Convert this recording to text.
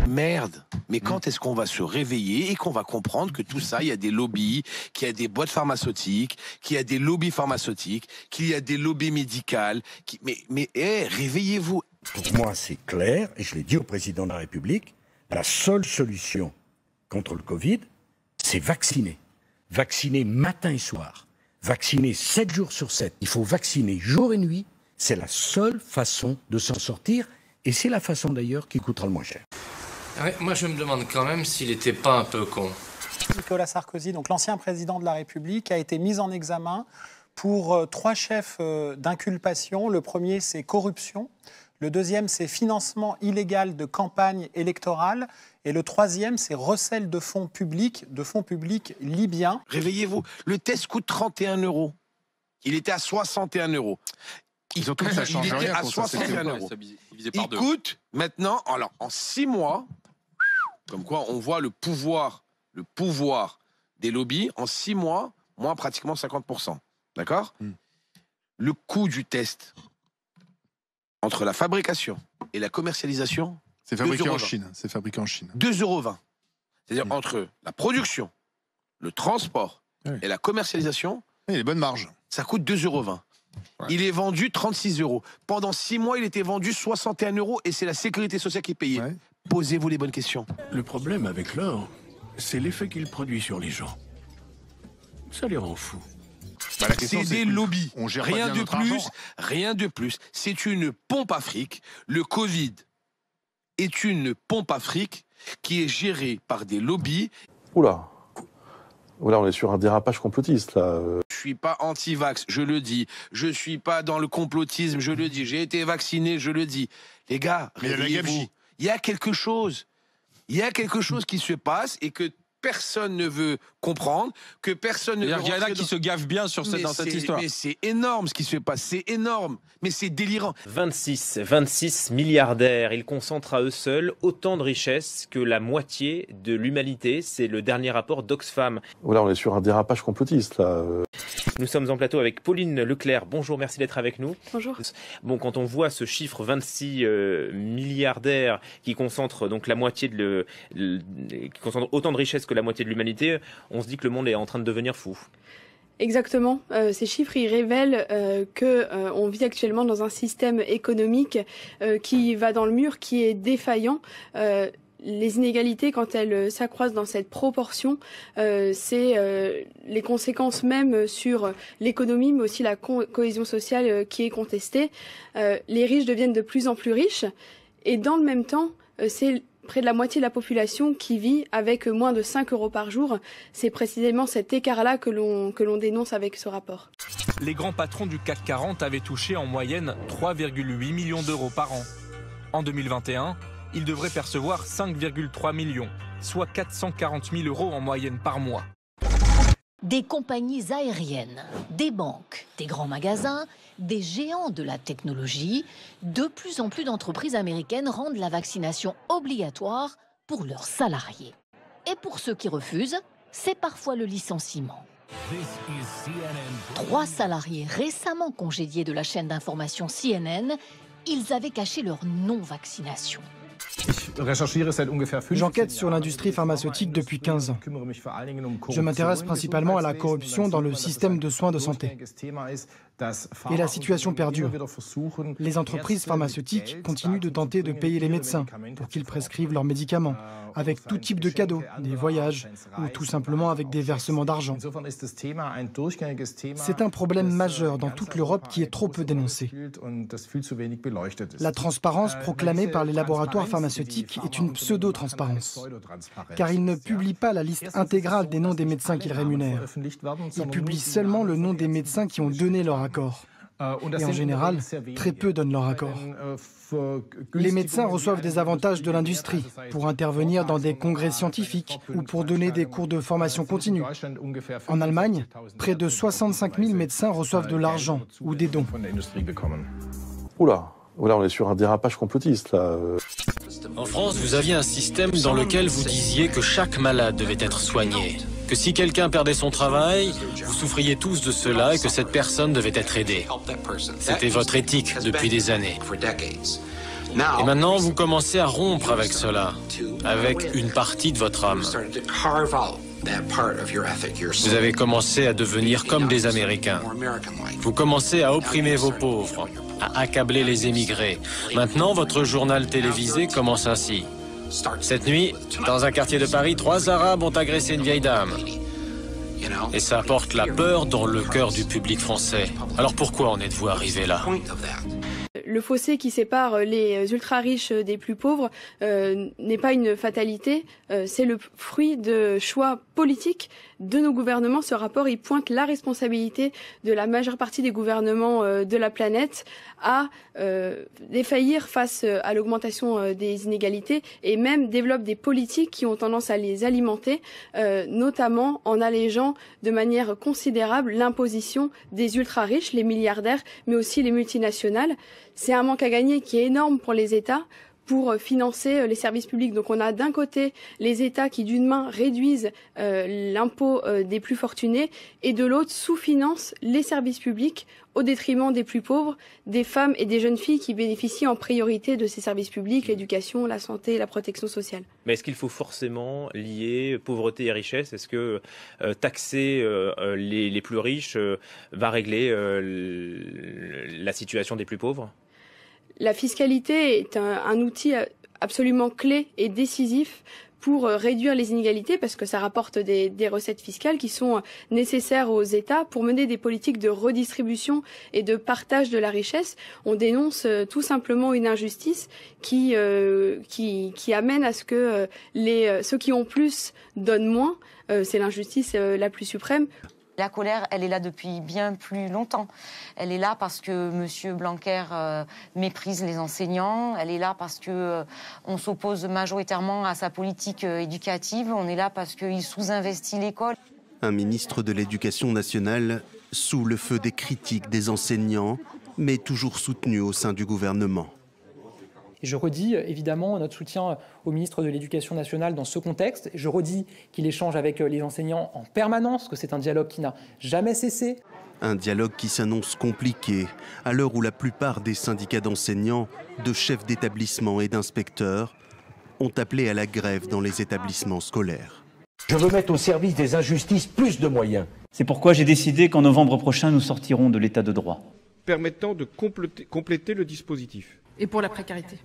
Merde, mais quand est-ce qu'on va se réveiller et qu'on va comprendre que tout ça, il y a des lobbies, qu'il y a des boîtes pharmaceutiques, qu'il y a des lobbies pharmaceutiques, qu'il y a des lobbies médicales, réveillez-vous. Pour moi, c'est clair, et je l'ai dit au président de la République, la seule solution contre le Covid, c'est vacciner. Vacciner matin et soir. Vacciner 7 jours sur 7. Il faut vacciner jour et nuit. C'est la seule façon de s'en sortir, et c'est la façon d'ailleurs qui coûtera le moins cher. Ouais, moi, je me demande quand même s'il n'était pas un peu con. Nicolas Sarkozy, donc l'ancien président de la République, a été mis en examen pour 3 chefs d'inculpation. Le premier, c'est corruption. Le deuxième, c'est financement illégal de campagne électorale. Et le troisième, c'est recel de fonds publics libyens. Réveillez-vous. Le test coûte 31 €. Il était à 61 €. Il était à 61 €. Il coûte maintenant, alors en 6 mois, comme quoi on voit le pouvoir des lobbies, en 6 mois, moins pratiquement 50%. D'accord ? Le coût du test entre la fabrication et la commercialisation, c'est fabriqué en Chine. C'est fabriqué en Chine. 2,20 €. C'est-à-dire entre la production, le transport et la commercialisation, il y a des bonnes marges. Ça coûte 2,20 €. Ouais. Il est vendu 36 €. Pendant 6 mois, il était vendu 61 € et c'est la sécurité sociale qui payait. Ouais. Posez-vous les bonnes questions. Le problème avec l'or, c'est l'effet qu'il produit sur les gens. Ça les rend fous. C'est des lobbies. On gère rien de plus, rien de plus. C'est une pompe à fric. Le Covid est une pompe à fric qui est gérée par des lobbies. Oula, on est sur un dérapage complotiste, là. Je suis pas anti-vax, je le dis. Je suis pas dans le complotisme, je le dis. J'ai été vacciné, je le dis. Les gars, réveillez-vous. Il y a quelque chose. Il y a quelque chose qui se passe et que personne ne veut comprendre, que personne ne veut... Il y en a qui se gavent bien dans cette histoire. Mais c'est énorme ce qui se passe, c'est énorme. Mais c'est délirant. 26 milliardaires, ils concentrent à eux seuls autant de richesses que la moitié de l'humanité. C'est le dernier rapport d'Oxfam. Là, on est sur un dérapage complotiste, là. Nous sommes en plateau avec Pauline Leclerc. Bonjour, merci d'être avec nous. Bonjour. Bon, quand on voit ce chiffre 26 milliardaires qui concentrent donc la moitié qui concentrent autant de richesses que la moitié de l'humanité, on se dit que le monde est en train de devenir fou. Exactement. Ces chiffres, ils révèlent qu'on vit actuellement dans un système économique qui va dans le mur, qui est défaillant. Les inégalités, quand elles s'accroissent dans cette proportion, c'est les conséquences même sur l'économie, mais aussi la cohésion sociale qui est contestée. Les riches deviennent de plus en plus riches, et dans le même temps, c'est près de la moitié de la population qui vit avec moins de 5 € par jour. C'est précisément cet écart-là que l'on dénonce avec ce rapport. Les grands patrons du CAC 40 avaient touché en moyenne 3,8 millions d'euros par an. En 2021, ils devraient percevoir 5,3 millions, soit 440 000 € en moyenne par mois. Des compagnies aériennes, des banques, des grands magasins, des géants de la technologie, de plus en plus d'entreprises américaines rendent la vaccination obligatoire pour leurs salariés. Et pour ceux qui refusent, c'est parfois le licenciement. 3 salariés récemment congédiés de la chaîne d'information CNN, ils avaient caché leur non-vaccination. J'enquête sur l'industrie pharmaceutique depuis 15 ans. Je m'intéresse principalement à la corruption dans le système de soins de santé. Et la situation perdure. Les entreprises pharmaceutiques continuent de tenter de payer les médecins pour qu'ils prescrivent leurs médicaments, avec tout type de cadeaux, des voyages, ou tout simplement avec des versements d'argent. C'est un problème majeur dans toute l'Europe qui est trop peu dénoncé. La transparence proclamée par les laboratoires pharmaceutiques est une pseudo-transparence, car ils ne publient pas la liste intégrale des noms des médecins qu'ils rémunèrent. Ils publient seulement le nom des médecins qui ont donné leur accord. Et en général, très peu donnent leur accord. Les médecins reçoivent des avantages de l'industrie pour intervenir dans des congrès scientifiques ou pour donner des cours de formation continue. En Allemagne, près de 65 000 médecins reçoivent de l'argent ou des dons. Oula, on est sur un dérapage complotiste, là. En France, vous aviez un système dans lequel vous disiez que chaque malade devait être soigné. que si quelqu'un perdait son travail, vous souffriez tous de cela et que cette personne devait être aidée. C'était votre éthique depuis des années. Et maintenant, vous commencez à rompre avec cela, avec une partie de votre âme. Vous avez commencé à devenir comme des Américains. Vous commencez à opprimer vos pauvres, à accabler les émigrés. Maintenant, votre journal télévisé commence ainsi. Cette nuit, dans un quartier de Paris, 3 Arabes ont agressé une vieille dame. Et ça apporte la peur dans le cœur du public français. Alors pourquoi en êtes-vous arrivé là ? Le fossé qui sépare les ultra-riches des plus pauvres n'est pas une fatalité, c'est le fruit de choix politiques de nos gouvernements. Ce rapport, il pointe la responsabilité de la majeure partie des gouvernements de la planète à défaillir face à l'augmentation des inégalités et même développe des politiques qui ont tendance à les alimenter, notamment en allégeant de manière considérable l'imposition des ultra-riches, les milliardaires, mais aussi les multinationales. C'est un manque à gagner qui est énorme pour les États pour financer les services publics. Donc on a d'un côté les États qui d'une main réduisent l'impôt des plus fortunés et de l'autre sous-financent les services publics au détriment des plus pauvres, des femmes et des jeunes filles qui bénéficient en priorité de ces services publics, l'éducation, la santé et la protection sociale. Mais est-ce qu'il faut forcément lier pauvreté et richesse ? Est-ce que taxer les plus riches va régler la situation des plus pauvres ? La fiscalité est un outil absolument clé et décisif pour réduire les inégalités parce que ça rapporte des recettes fiscales qui sont nécessaires aux États pour mener des politiques de redistribution et de partage de la richesse. On dénonce tout simplement une injustice qui amène à ce que ceux qui ont plus donnent moins. C'est l'injustice la plus suprême. La colère, elle est là depuis bien plus longtemps. Elle est là parce que M. Blanquer méprise les enseignants. Elle est là parce que on s'oppose majoritairement à sa politique éducative. On est là parce qu'il sous-investit l'école. Un ministre de l'Éducation nationale sous le feu des critiques des enseignants, mais toujours soutenu au sein du gouvernement. Et je redis évidemment notre soutien au ministre de l'Éducation nationale dans ce contexte. Je redis qu'il échange avec les enseignants en permanence, que c'est un dialogue qui n'a jamais cessé. Un dialogue qui s'annonce compliqué à l'heure où la plupart des syndicats d'enseignants, de chefs d'établissement et d'inspecteurs ont appelé à la grève dans les établissements scolaires. Je veux mettre au service des injustices plus de moyens. C'est pourquoi j'ai décidé qu'en novembre prochain, nous sortirons de l'état de droit. Permettant de compléter le dispositif. Et pour la précarité.